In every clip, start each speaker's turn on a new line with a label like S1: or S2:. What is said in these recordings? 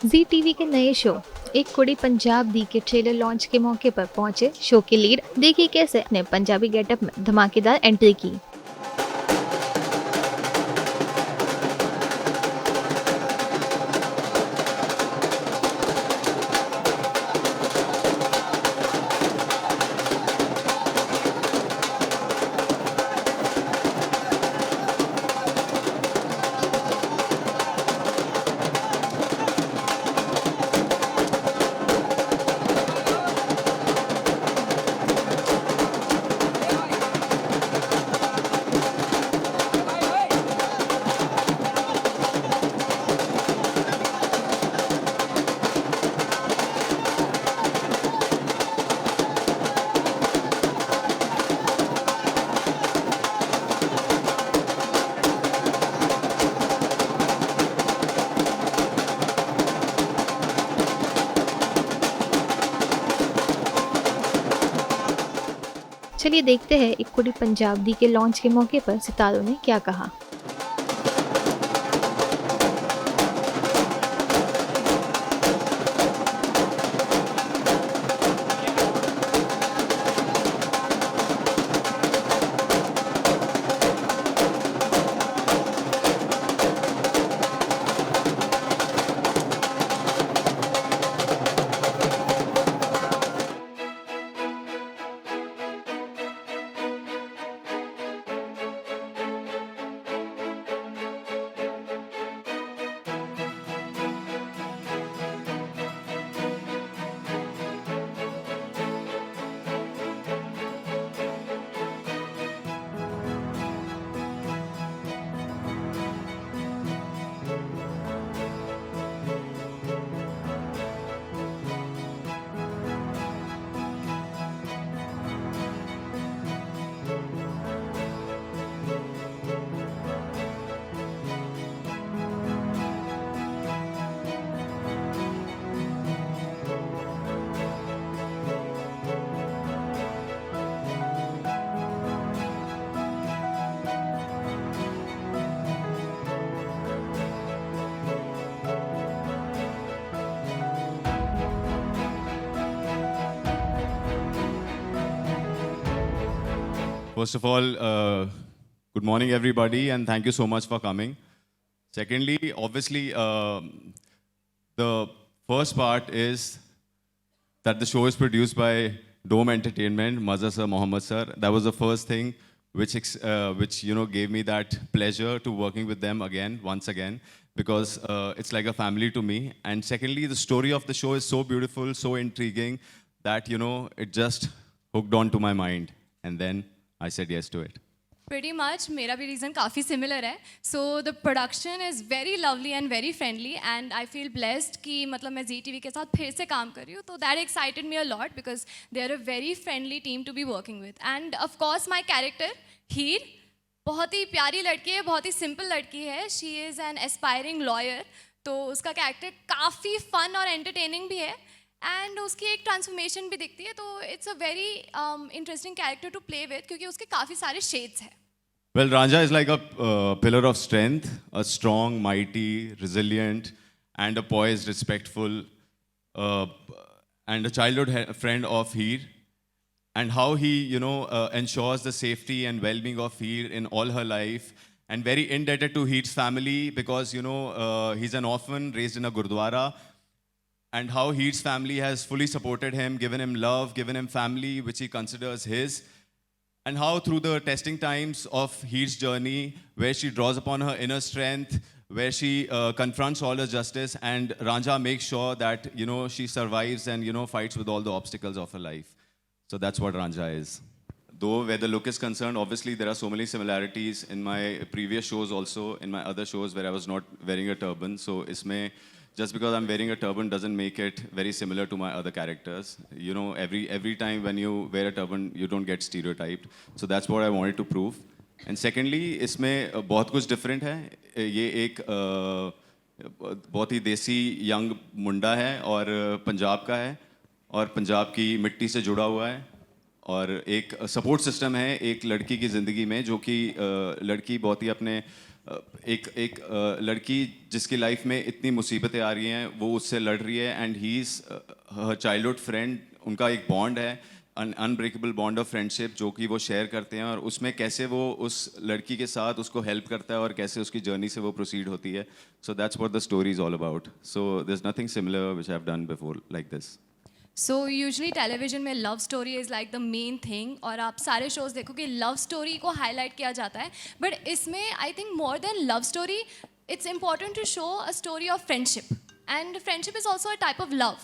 S1: जी TV के नए show एक कुड़ी पंजाब दी के ट्रेलर लॉन्च के मौके पर पहुंचे शो के लीड। देखिए कैसे अपने पंजाबी गेटअप में धमाकेदार एंट्री की। चलिए देखते हैं एक कुड़ी पंजाब दी के लॉन्च के मौके पर सितारों ने क्या कहा।
S2: First of all, good morning, everybody, and thank you so much for coming. Secondly, obviously, the first part is that the show is produced by Dome Entertainment, Mazza sir, Mohammed sir. That was the first thing which gave me that pleasure to working with them again, once again, because it's like a family to me. And secondly, the story of the show is so beautiful, so intriguing that it just hooked on to my mind, and then I said yes to it.
S3: Pretty much, मेरा भी reason काफ़ी similar है. So the production is very lovely and very friendly, and I feel blessed कि मतलब मैं जी TV के साथ फिर से काम कर रही हूँ. तो that excited me a lot because they are a very friendly team to be working with. And of course my character हीर बहुत ही प्यारी लड़की है, बहुत ही simple लड़की है. She is an aspiring lawyer. तो उसका character काफ़ी fun और entertaining भी है. एंड उसकी एक ट्रांसफॉर्मेशन भी दिखती है, तो it's a very interesting character to play with क्योंकि उसके काफ़ी सारे शेड्स हैं.
S2: Well, Ranja is like a pillar of strength, a strong, mighty, resilient, and a poised, respectful, uh, and a childhood friend of Heer. And how he, ensures the safety and well-being of Heer in all her life, and very indebted to Heer's family because, he's an orphan raised in a Gurdwara. And how Heer's family has fully supported him, given him love, given him family, which he considers his. And how through the testing times of Heer's journey, where she draws upon her inner strength, where she confronts all her justice, and Ranja makes sure that, she survives and, fights with all the obstacles of her life. So that's what Ranja is. Though where the look is concerned, obviously there are so many similarities in my previous shows also, in my other shows where I was not wearing a turban. So isme, just because I'm wearing a turban doesn't make it very similar to my other characters. Every time when you wear a turban, you don't get stereotyped. So that's what I wanted to prove. And secondly, इसमें बहुत कुछ different है. ये एक बहुत ही देसी young मुंडा है और पंजाब का है और पंजाब की मिट्टी से जुड़ा हुआ है और एक सपोर्ट सिस्टम है एक लड़की की ज़िंदगी में जो कि लड़की बहुत ही अपने एक एक लड़की जिसकी लाइफ में इतनी मुसीबतें आ रही हैं वो उससे लड़ रही है and he is her childhood friend, उनका एक बॉन्ड है, अनब्रेकेबल बॉन्ड ऑफ फ्रेंडशिप जो कि वो शेयर करते हैं, और उसमें कैसे वो उस लड़की के साथ उसको हेल्प करता है और कैसे उसकी जर्नी से वो प्रोसीड होती है. So that's what the story is all about. So there is nothing similar which I have done before like this.
S3: So usually television में love story is like the main thing, और आप सारे shows देखो कि love story को highlight किया जाता है, बट इसमें I think more than love story it's important to show a story of friendship, and friendship is also a type of love.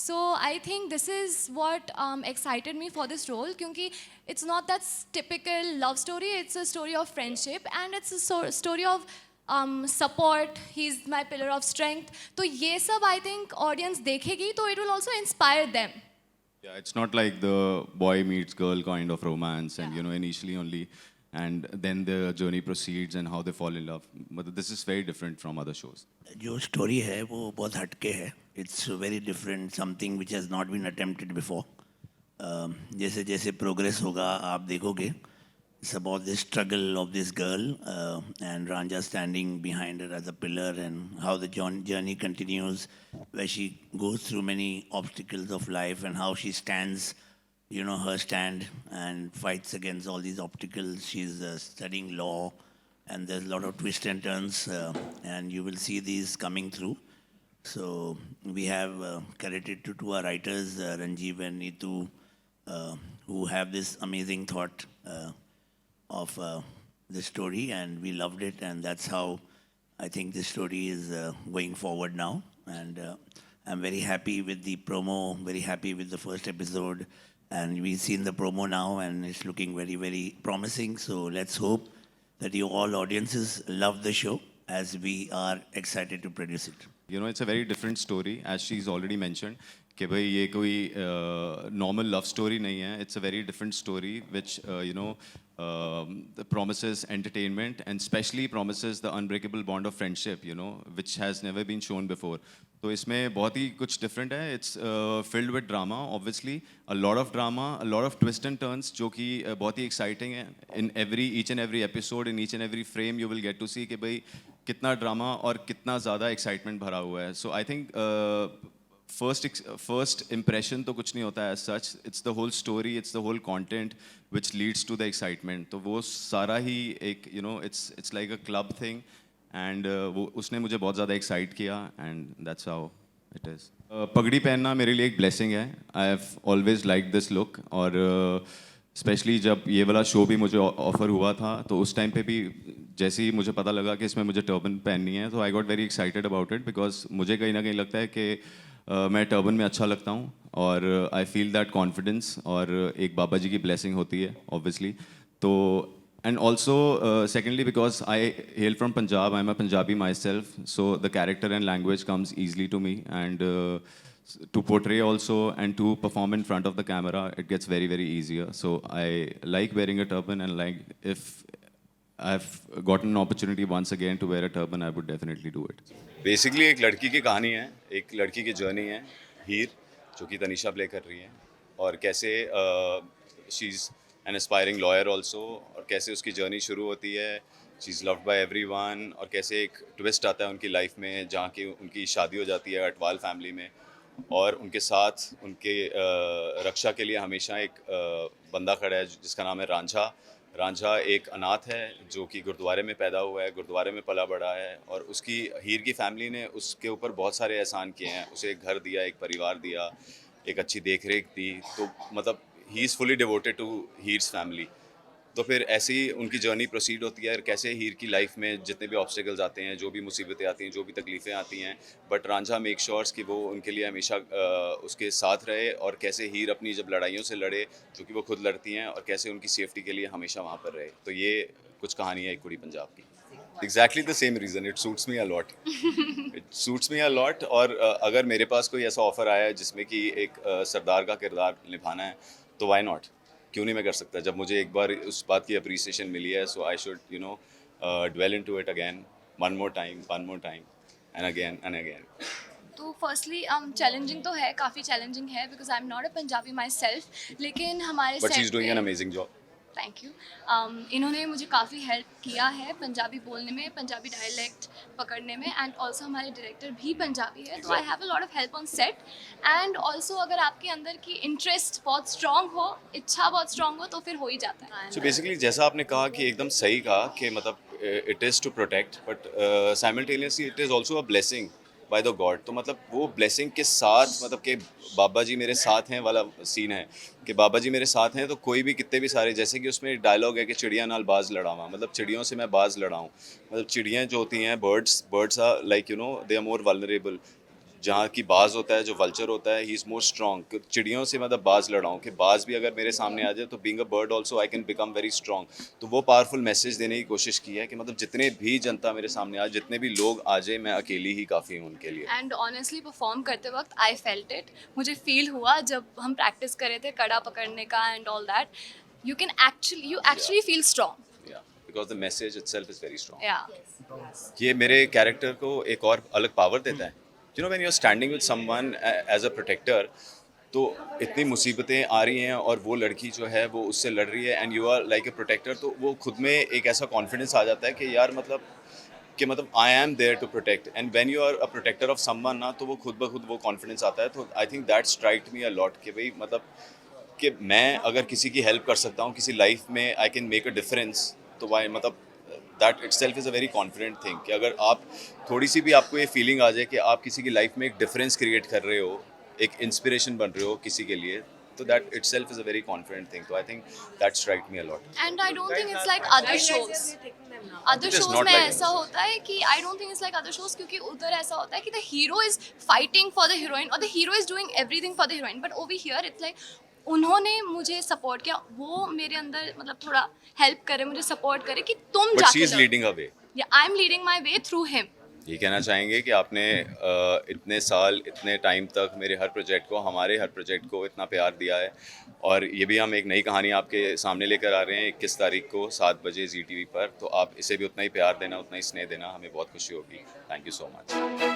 S3: So I think this is what excited me for this role, क्योंकि it's not that typical love story, it's a story of friendship and it's a story of support. He's my pillar of strength. तो ये सब I think audience देखेगी तो it will also inspire them.
S2: Yeah, it's not like the boy meets girl kind of romance, and
S3: Yeah.
S2: initially only, and then the journey proceeds and how they fall in love. But this is very different from other shows.
S4: जो story है वो बहुत हटके है. It's very different, something which has not been attempted before. जैसे जैसे progress होगा आप देखोगे. It's about the struggle of this girl and Ranjha standing behind her as a pillar, and how the journey continues where she goes through many obstacles of life and how she stands, her stand, and fights against all these obstacles. She's studying law, and there's a lot of twists and turns, and you will see these coming through. So we have credited to our writers, Ranjeev and Neetu, who have this amazing thought of the story, and we loved it, and that's how I think this story is going forward now. And I'm very happy with the promo, very happy with the first episode, and we've seen the promo now, and it's looking very, very promising. So let's hope that you all audiences love the show as we are excited to produce it.
S2: It's a very different story, as she's already mentioned, कि भाई ये कोई normal love story नहीं है. It's a very different story which promises entertainment and especially promises the unbreakable bond of friendship, which has never been shown before. तो इसमें बहुत ही कुछ different है. It's filled with drama, obviously, a lot of drama, a lot of twists and turns जो कि बहुत ही exciting है. In each and every episode, in each and every frame, you will get to see कि भाई कितना drama और कितना ज़्यादा एक्साइटमेंट भरा हुआ है. So I think first impression तो कुछ नहीं होता है as such. It's the whole story, it's the whole content which leads to the excitement. तो वो सारा ही एक it's like a club thing, and वो उसने मुझे बहुत ज़्यादा एक्साइट किया, and that's how it is. पगड़ी पहनना मेरे लिए एक ब्लेसिंग है. I have always like this look, और स्पेशली जब ये वाला शो भी मुझे ऑफ़र हुआ था तो उस टाइम पे भी जैसे ही मुझे पता लगा कि इसमें मुझे टर्बन पहननी है, तो I got very excited about it, because मुझे कहीं ना कहीं लगता है कि मैं टर्बन में अच्छा लगता हूँ, और आई फील दैट कॉन्फिडेंस, और एक बाबा जी की ब्लेसिंग होती है ऑब्वियसली. तो and also secondly because I hail from Punjab, I am a Punjabi myself, so the character and language comes easily to me, and to portray also and to perform in front of the camera, it gets very, very easier. So I like wearing a turban, and like if I've gotten an opportunity once again to wear a turban, I would definitely do it. Basically एक लड़की की कहानी है, एक लड़की की journey है, हीर, जो कि तनीषा प्ले कर रही है, और कैसे she's an aspiring lawyer also, और कैसे उसकी जर्नी शुरू होती है. she's loved by everyone, और कैसे एक ट्विस्ट आता है उनकी लाइफ में जहाँ की उनकी शादी हो जाती है अटवाल फैमिली में, और उनके साथ उनके रक्षा के लिए हमेशा एक बंदा खड़ा है जिसका नाम है रांझा. रांझा एक अनाथ है जो कि गुरुद्वारे में पैदा हुआ है, गुरुद्वारे में पला बड़ा है, और उसकी हीर की फैमिली ने उसके ऊपर बहुत सारे एहसान किए हैं. उसे एक घर दिया, एक परिवार दिया, एक अच्छी देख रेख दी. तो मतलब he is fully devoted to hers family. तो फिर ऐसे ही उनकी जर्नी प्रोसीड होती है, कैसे हीर की लाइफ में जितने भी ऑब्स्टिकल्स आते हैं, जो भी मुसीबतें आती हैं, जो भी तकलीफ़ें आती हैं, बट रांझा मेक श्योर्स कि वो उनके लिए हमेशा उसके साथ रहे, और कैसे हीर अपनी जब लड़ाइयों से लड़े, जो कि वो खुद लड़ती हैं, और कैसे उनकी सेफ्टी के लिए हमेशा वहाँ पर रहे. तो ये कुछ कहानी है एक कुड़ी पंजाब की. Exactly the same reason, it suits me a lot. It suits me a lot. और अगर मेरे पास कोई ऐसा ऑफ़र आया है जिसमें कि एक सरदार का किरदार निभाना है, तो वाई नॉट, क्यों नहीं मैं कर सकता. जब मुझे एक बार उस बात की अप्रिसिएशन मिली है, so I should dwell into it again, one more time, and again and again.
S3: तो फर्स्टली चैलेंजिंग तो है, काफ़ी चैलेंजिंग है, because I am not a Punjabi my self, लेकिन हमारे
S2: But she's
S3: set
S2: doing
S3: पे
S2: an amazing job.
S3: Thank you. इन्होंने मुझे काफ़ी हेल्प किया है पंजाबी बोलने में, पंजाबी डायलेक्ट पकड़ने में, एंड ऑल्सो हमारे डायरेक्टर भी पंजाबी है, तो I have a lot of help on set. And also अगर आपके अंदर की इंटरेस्ट बहुत स्ट्रांग हो, इच्छा बहुत स्ट्रांग हो, तो फिर हो ही जाता है।
S5: सो बेसिकली जैसा आपने कहा कि एकदम सही कहा कि मतलब it is to protect but simultaneously it is also a blessing by the God. तो मतलब वो ब्लेसिंग के साथ मतलब कि बाबा जी मेरे साथ हैं वाला सीन है कि बाबा जी मेरे साथ हैं तो कोई भी कितने भी सारे, जैसे कि उसमें एक डायलॉग है कि चिड़िया नाल बाज लड़ावा, मतलब चिड़ियों से मैं बाज लड़ाऊँ। मतलब चिड़ियाँ जो होती हैं, birds are like you know they are more vulnerable. जहाँ की बाज होता है, जो वल्चर होता है, ही इज़ मोर स्ट्रॉन्ग। चिड़ियों से मतलब बाज लड़ाऊँ कि बाज भी अगर मेरे सामने आ जाए तो being a bird also I can become very strong. तो वो पावरफुल मैसेज देने की कोशिश की है कि मतलब जितने भी जनता मेरे सामने आ, जितने भी लोग आ जाए, मैं अकेली ही काफ़ी हूँ उनके लिए।
S3: एंड ऑनेस्टली परफॉर्म करते वक्त आई फेल्ट इट, मुझे फील हुआ जब हम प्रैक्टिस कर रहे थे कड़ा पकड़ने का and all that, you actually feel strong.
S5: या because the message itself is very strong.
S3: या
S5: ये मेरे कैरेक्टर को एक और अलग पावर देता है। You know when you are standing with someone as a protector, तो इतनी मुसीबतें आ रही हैं और वो लड़की जो है वो उससे लड़ रही है and you are like a protector, तो वो खुद में एक ऐसा कॉन्फिडेंस आ जाता है कि यार मतलब I am there to protect. And when you are a protector of someone ना, तो वो खुद ब खुद वो कॉन्फिडेंस आता है। तो I think that strike me a lot कि भाई मतलब कि मैं अगर किसी की हेल्प कर सकता हूँ किसी लाइफ में, I can make a difference. तो वाई मतलब that itself is a very confident thing कि अगर आप थोड़ी सी भी आपको ये फीलिंग आ जाए कि आप किसी की लाइफ में एक डिफरेंस क्रिएट कर रहे हो, एक इंस्पिरेशन बन रहे हो किसी के लिए, तो that itself is a very confident thing. तो I think that strike me a lot.
S3: And I don't think it's like other shows. Other
S5: It is
S3: shows
S5: not
S3: में
S5: like
S3: ऐसा
S5: this.
S3: होता है कि I don't think it's like other shows, क्योंकि उधर ऐसा होता है कि the hero is fighting for the heroine और the hero is doing everything for the heroine, but over here it's like उन्होंने मुझे सपोर्ट किया, वो मेरे अंदर मतलब थोड़ा हेल्प करे, मुझे सपोर्ट करे कि तुम
S5: बट शी
S3: जाके
S5: इज़
S3: लड़ो।
S5: लीडिंग अ वे।
S3: या I am leading my way through him.
S5: ये कहना चाहेंगे कि आपने इतने साल इतने टाइम तक मेरे हर प्रोजेक्ट को, हमारे हर प्रोजेक्ट को इतना प्यार दिया है, और ये भी हम एक नई कहानी आपके सामने लेकर आ रहे हैं 21 तारीख को 7 बजे ZTV पर। तो आप इसे भी उतना ही प्यार देना, उतना ही स्नेह देना, हमें बहुत खुशी होगी। Thank you so much.